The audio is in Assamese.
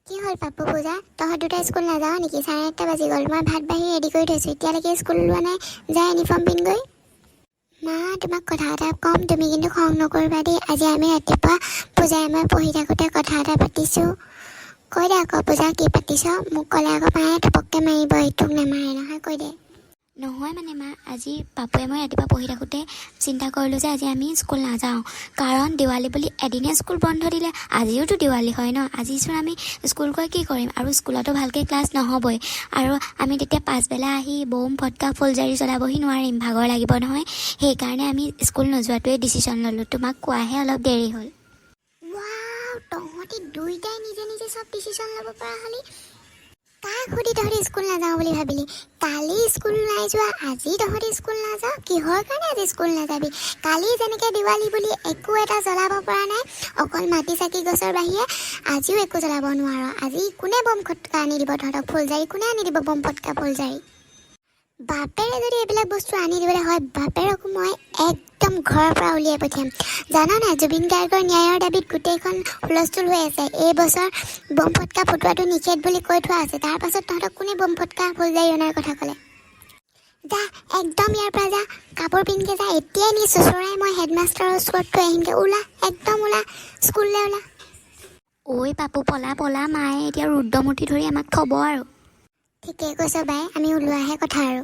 কি হ'ল পাপু পূজা, তহঁত দুটা স্কুল নাযাওঁ নেকি? 1:30 বাজি গ'ল। মই ভাত বাঢ়ি ৰেডি কৰি থৈছোঁ, এতিয়ালৈকে স্কুল ওলোৱা নাই। যা ইউনিফৰ্ম পিন্ধগৈ। মা তোমাক কথা এটা ক'ম, তুমি কিন্তু খং নকৰিবা দেই। আজি আমি ৰাতিপুৱা পূজাই মই পঢ়ি থাকোঁতে কথা এটা পাতিছোঁ। কৈ দে আকৌ পূজা, কি পাতিছ? মোক ক'লে আকৌ মায়ে টপককৈ মাৰিব, এইটোক নামাৰে নহয়, কৈ দে। নহয় মানে মা, আজি পাপুৱে মই ৰাতিপুৱা পঢ়ি থাকোঁতে চিন্তা কৰিলোঁ যে আজি আমি স্কুল নাযাওঁ, কাৰণ দেৱালী বুলি এদিনে স্কুল বন্ধ দিলে। আজিওতো দেৱালী হয় ন, আজিচোন আমি স্কুল গৈ কি কৰিম? আৰু স্কুলতো ভালকৈ ক্লাছ নহ'বই, আৰু আমি তেতিয়া পাছবেলা আহি বম ফটকা ফুলজাৰি জ্বলাবহি নোৱাৰিম, ভাগৰ লাগিব নহয়। সেইকাৰণে আমি স্কুল নোযোৱাটোৱে ডিচিশ্যন ল'লোঁ। তোমাক কোৱাহে অলপ দেৰি হ'ল। ৱাও, তহঁতি দুইটাই নিজে নিজে চব ডিচিশ্যন ল'ব পৰা হ'লি। কাক সুধি তহঁতি স্কুল নাযাওঁ বুলি ভাবিলি? কালি স্কুল নাই যোৱা, আজি তহঁতি স্কুল নাযাওঁ, কিহৰ কাৰণে আজি স্কুল নাযাবি? কালি যেনেকৈ দেৱালী বুলি একো এটা জ্বলাব পৰা নাই, অকল মাটি চাকি গছৰ বাহিৰে আজিও একো জ্বলাব নোৱাৰ। আজি কোনে বম ফটকা আনি দিব তহঁতক? ফুলজাৰি কোনে আনি দিব? বম ফটকা ফুলজাৰি বাপেৰে যদি এইবিলাক বস্তু আনি দিবলৈ হয়, বাপেৰকো মই একদম ঘৰৰ পৰা উলিয়াই পঠিয়াম। জানা নাই, জুবিন গাৰ্গৰ ন্যায়ৰ দাবীত গোটেইখন হুলস্থুল হৈ আছে। এই বছৰ বম ফটকা ফুটোৱাটো নিষেধ বুলি কৈ থোৱা আছে। তাৰ পাছত তহঁতক কোনে বম ফটকা ফুলজাৰি অনাৰ কথা ক'লে? যা একদম ইয়াৰ পৰা যা, কাপোৰ পিন্ধিকে যা, এতিয়াই নি চুচৰাই মই হেডমাষ্টাৰৰ ওচৰত থৈ আহিমগৈ। ওলা, একদম ওলা, স্কুললৈ ওলা। ঐ পাপু, পলা পলা, মায়ে এতিয়া ৰুদ্ৰমূৰ্তি ধৰি আমাক থ'ব আৰু। ঠিকেই কৈছ বাই, আমি ওলোৱাহে কথা আৰু।